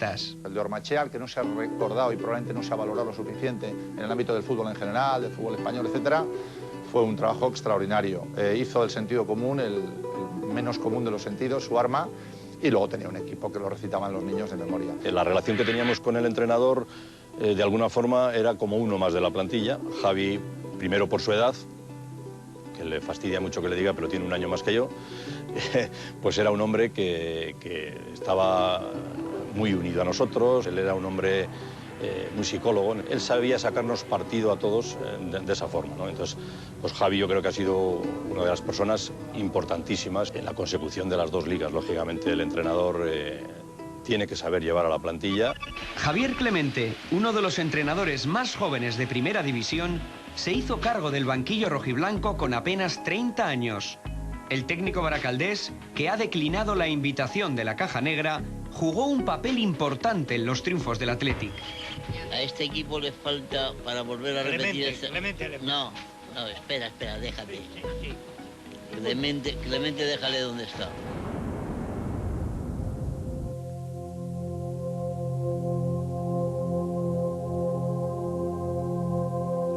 futbolistas. El de Ormaechea, que no se ha recordado y probablemente no se ha valorado lo suficiente en el ámbito del fútbol en general, del fútbol español, etcétera, fue un trabajo extraordinario. Hizo del sentido común, el menos común de los sentidos, su arma, y luego tenía un equipo que lo recitaban los niños de memoria. La relación que teníamos con el entrenador, de alguna forma, era como uno más de la plantilla. Javi, primero por su edad, que le fastidia mucho que le diga, pero tiene un año más que yo, pues era un hombre que estaba muy unido a nosotros. Él era un hombre muy psicólogo. Él sabía sacarnos partido a todos de esa forma, ¿no? Entonces, pues Javi yo creo que ha sido una de las personas importantísimas en la consecución de las dos ligas. Lógicamente el entrenador tiene que saber llevar a la plantilla. Javier Clemente, uno de los entrenadores más jóvenes de Primera División, se hizo cargo del banquillo rojiblanco con apenas 30 años. El técnico baracaldés, que ha declinado la invitación de la Caja Negra, jugó un papel importante en los triunfos del Athletic. A este equipo le falta para volver a repetir... Clemente. No, espera, déjate. Clemente, déjale donde está.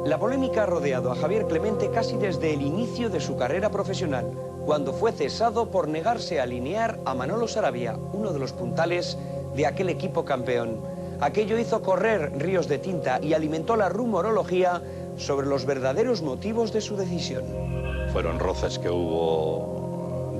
La polémica ha rodeado a Javier Clemente casi desde el inicio de su carrera profesional, cuando fue cesado por negarse a alinear a Manolo Sarabia, uno de los puntales de aquel equipo campeón. Aquello hizo correr ríos de tinta y alimentó la rumorología sobre los verdaderos motivos de su decisión. Fueron roces que hubo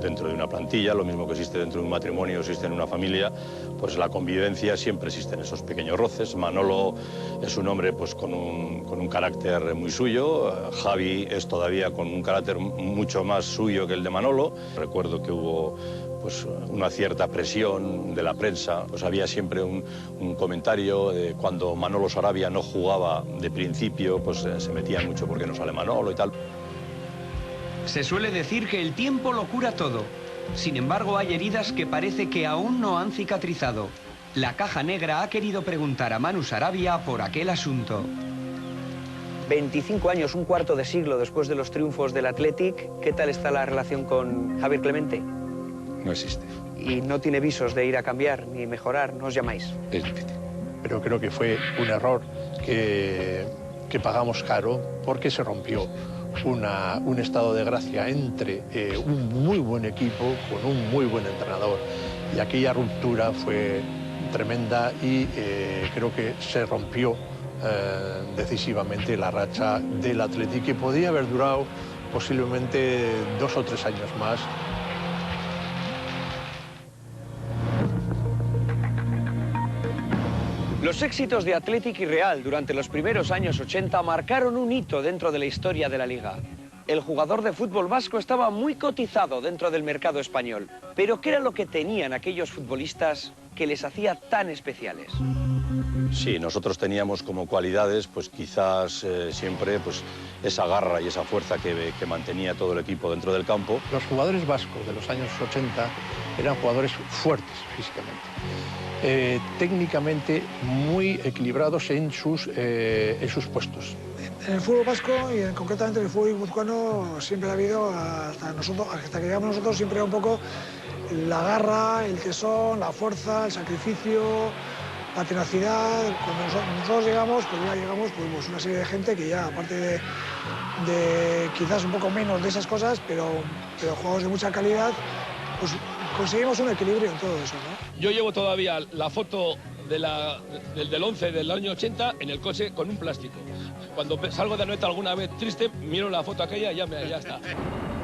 dentro de una plantilla, lo mismo que existe dentro de un matrimonio, existe en una familia, pues la convivencia siempre existen esos pequeños roces. Manolo es un hombre pues con un carácter muy suyo, Javi es todavía con un carácter mucho más suyo que el de Manolo. Recuerdo que hubo pues una cierta presión de la prensa, pues había siempre un comentario de cuando Manolo Sarabia no jugaba de principio, pues se metía mucho porque no sale Manolo y tal. Se suele decir que el tiempo lo cura todo. Sin embargo, hay heridas que parece que aún no han cicatrizado. La Caja Negra ha querido preguntar a Manu Sarabia por aquel asunto. 25 años, un cuarto de siglo después de los triunfos del Athletic, ¿qué tal está la relación con Javier Clemente? No existe. Y no tiene visos de ir a cambiar ni mejorar, ¿no os llamáis? Es difícil. Pero creo que fue un error que pagamos caro porque se rompió un estado de gracia entre un muy buen equipo con un muy buen entrenador. Y aquella ruptura fue tremenda y creo que se rompió decisivamente la racha del Athletic, que podía haber durado posiblemente 2 o 3 años más. Los éxitos de Athletic y Real durante los primeros años 80 marcaron un hito dentro de la historia de la liga. El jugador de fútbol vasco estaba muy cotizado dentro del mercado español. Pero ¿qué era lo que tenían aquellos futbolistas que les hacía tan especiales? Sí, nosotros teníamos como cualidades, pues quizás siempre pues esa garra y esa fuerza que mantenía todo el equipo dentro del campo. Los jugadores vascos de los años 80 eran jugadores fuertes físicamente. Técnicamente muy equilibrados en sus puestos. En el fútbol vasco y concretamente en el fútbol guipuzcoano siempre ha habido, hasta que llegamos nosotros, siempre era un poco la garra, el tesón, la fuerza, el sacrificio, la tenacidad. Cuando nosotros llegamos, pues ya llegamos pues una serie de gente que ya, aparte de quizás un poco menos de esas cosas, pero jugadores de mucha calidad, pues conseguimos un equilibrio en todo eso, ¿no? Yo llevo todavía la foto del 11 del año 80 en el coche con un plástico. Cuando salgo de Anoeta alguna vez triste, miro la foto aquella y ya está.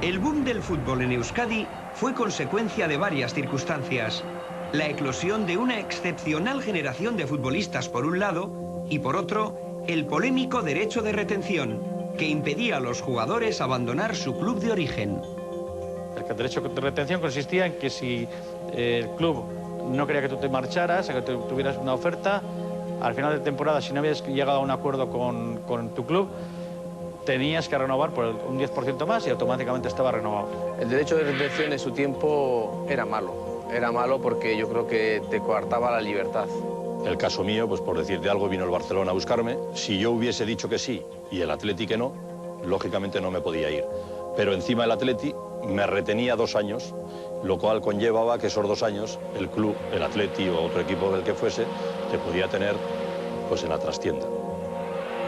El boom del fútbol en Euskadi fue consecuencia de varias circunstancias. La eclosión de una excepcional generación de futbolistas por un lado y por otro, el polémico derecho de retención, que impedía a los jugadores abandonar su club de origen. El derecho de retención consistía en que si el club no quería que tú te marcharas, que tuvieras una oferta, al final de temporada, si no habías llegado a un acuerdo con tu club, tenías que renovar por un 10% más y automáticamente estaba renovado. El derecho de retención en su tiempo era malo. Era malo porque yo creo que te coartaba la libertad. El caso mío, pues por decirte algo, vino el Barcelona a buscarme. Si yo hubiese dicho que sí y el Atleti que no, lógicamente no me podía ir. Pero encima el Atleti me retenía 2 años, lo cual conllevaba que esos 2 años el club, el Atleti o otro equipo del que fuese, te podía tener pues en la trastienda.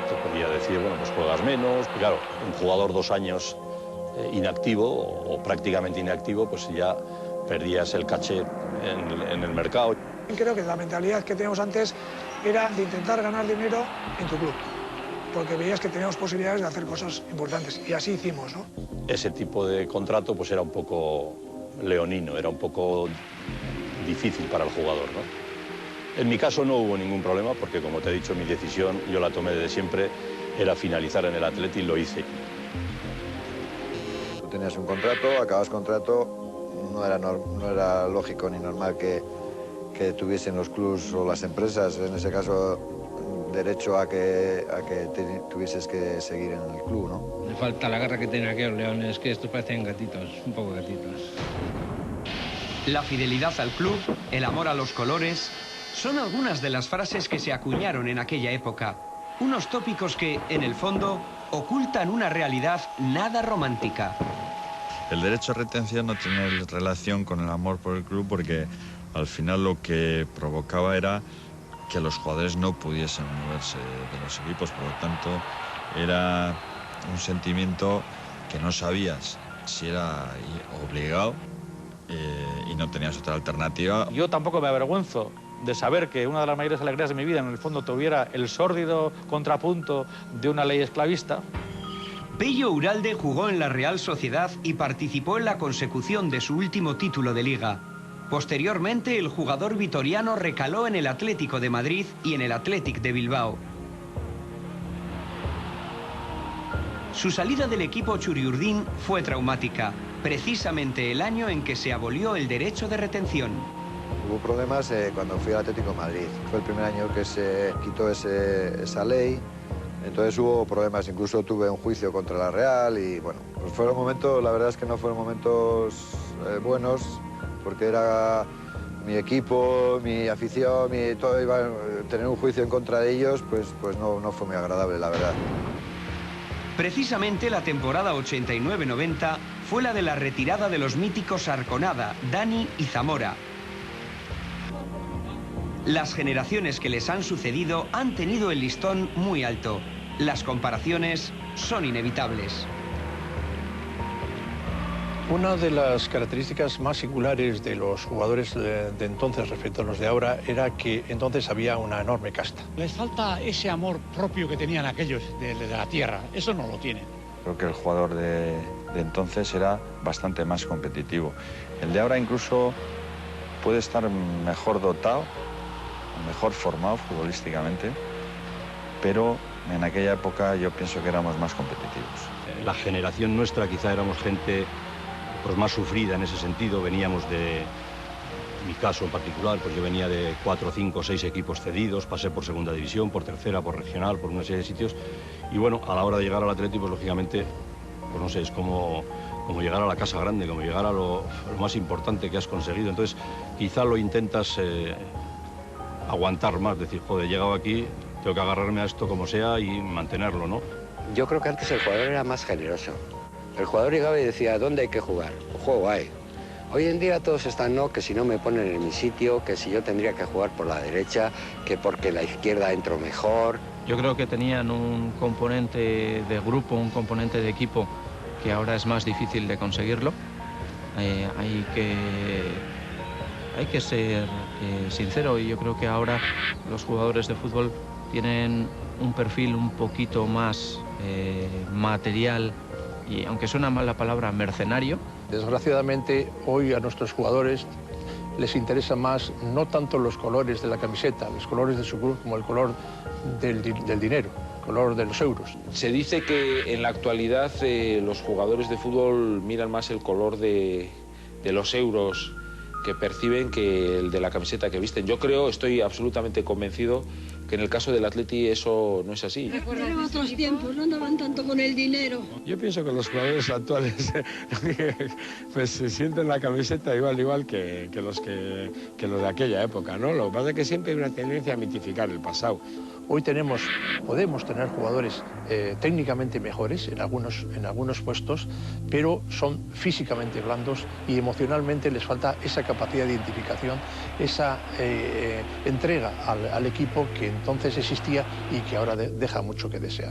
Te podía decir, bueno, pues juegas menos. Claro, un jugador 2 años inactivo o prácticamente inactivo, pues ya perdías el caché en el mercado. Creo que la mentalidad que teníamos antes era de intentar ganar dinero en tu club, porque veías que teníamos posibilidades de hacer cosas importantes, y así hicimos, ¿no? Ese tipo de contrato pues era un poco leonino, era un poco difícil para el jugador, ¿no? En mi caso no hubo ningún problema porque, como te he dicho, mi decisión, yo la tomé desde siempre, era finalizar en el Atleti y lo hice. Tú tenías un contrato, acabas contrato, no era lógico ni normal que tuviesen los clubs o las empresas, en ese caso, derecho a que tuvieses que seguir en el club, ¿no? Me falta la garra que tienen aquellos leones, que estos parecen gatitos, un poco gatitos. La fidelidad al club, el amor a los colores, son algunas de las frases que se acuñaron en aquella época. Unos tópicos que, en el fondo, ocultan una realidad nada romántica. El derecho a retención no tiene relación con el amor por el club porque al final lo que provocaba era que los jugadores no pudiesen moverse de los equipos, por lo tanto era un sentimiento que no sabías si era obligado y no tenías otra alternativa. Yo tampoco me avergüenzo de saber que una de las mayores alegrías de mi vida en el fondo tuviera el sórdido contrapunto de una ley esclavista. Pello Uralde jugó en la Real Sociedad y participó en la consecución de su último título de Liga. Posteriormente, el jugador vitoriano recaló en el Atlético de Madrid y en el Athletic de Bilbao. Su salida del equipo churiurdín fue traumática, precisamente el año en que se abolió el derecho de retención. Hubo problemas cuando fui al Atlético de Madrid. Fue el primer año que se quitó esa ley. Entonces hubo problemas, incluso tuve un juicio contra la Real y bueno, pues fueron momentos, la verdad es que no fueron momentos buenos, porque era mi equipo, mi afición, todo iba a tener un juicio en contra de ellos, pues no fue muy agradable, la verdad. Precisamente la temporada 89-90 fue la de la retirada de los míticos Arconada, Dani y Zamora. Las generaciones que les han sucedido han tenido el listón muy alto. Las comparaciones son inevitables. Una de las características más singulares de los jugadores de entonces respecto a los de ahora era que entonces había una enorme casta. Les falta ese amor propio que tenían aquellos de la tierra. Eso no lo tienen. Creo que el jugador de entonces era bastante más competitivo. El de ahora incluso puede estar mejor dotado, mejor formado futbolísticamente, pero en aquella época yo pienso que éramos más competitivos. La generación nuestra quizá éramos gente pues más sufrida en ese sentido, veníamos de, en mi caso en particular, pues yo venía de 4, 5, 6 equipos cedidos, pasé por segunda división, por tercera, por regional, por una serie de sitios, y bueno, a la hora de llegar al Atleti, pues lógicamente, pues no sé, es como llegar a la casa grande, como llegar a lo más importante que has conseguido, entonces quizá lo intentas aguantar más, decir, joder, he llegado aquí, tengo que agarrarme a esto como sea y mantenerlo, ¿no? Yo creo que antes el jugador era más generoso. El jugador llegaba y decía, ¿dónde hay que jugar? Pues juego hay. Hoy en día todos están, no, que si no me ponen en mi sitio, que si yo tendría que jugar por la derecha, que porque la izquierda entro mejor. Yo creo que tenían un componente de grupo, un componente de equipo, que ahora es más difícil de conseguirlo. Hay que ser sincero, y yo creo que ahora los jugadores de fútbol tienen un perfil un poquito más material, y aunque suena mal la palabra mercenario. Desgraciadamente hoy a nuestros jugadores les interesa más no tanto los colores de la camiseta, los colores de su club, como el color del dinero, el color de los euros. Se dice que en la actualidad los jugadores de fútbol miran más el color de los euros que perciben que el de la camiseta que visten. Yo creo, estoy absolutamente convencido que en el caso del Atleti eso no es así. Eran otros tiempos, no andaban tanto con el dinero. Yo pienso que los jugadores actuales pues se sienten la camiseta igual que los de aquella época, ¿no? Lo que pasa es que siempre hay una tendencia a mitificar el pasado. Hoy podemos tener jugadores técnicamente mejores en algunos puestos, pero son físicamente blandos y emocionalmente les falta esa capacidad de identificación, esa entrega al equipo que entonces existía y que ahora deja mucho que desear.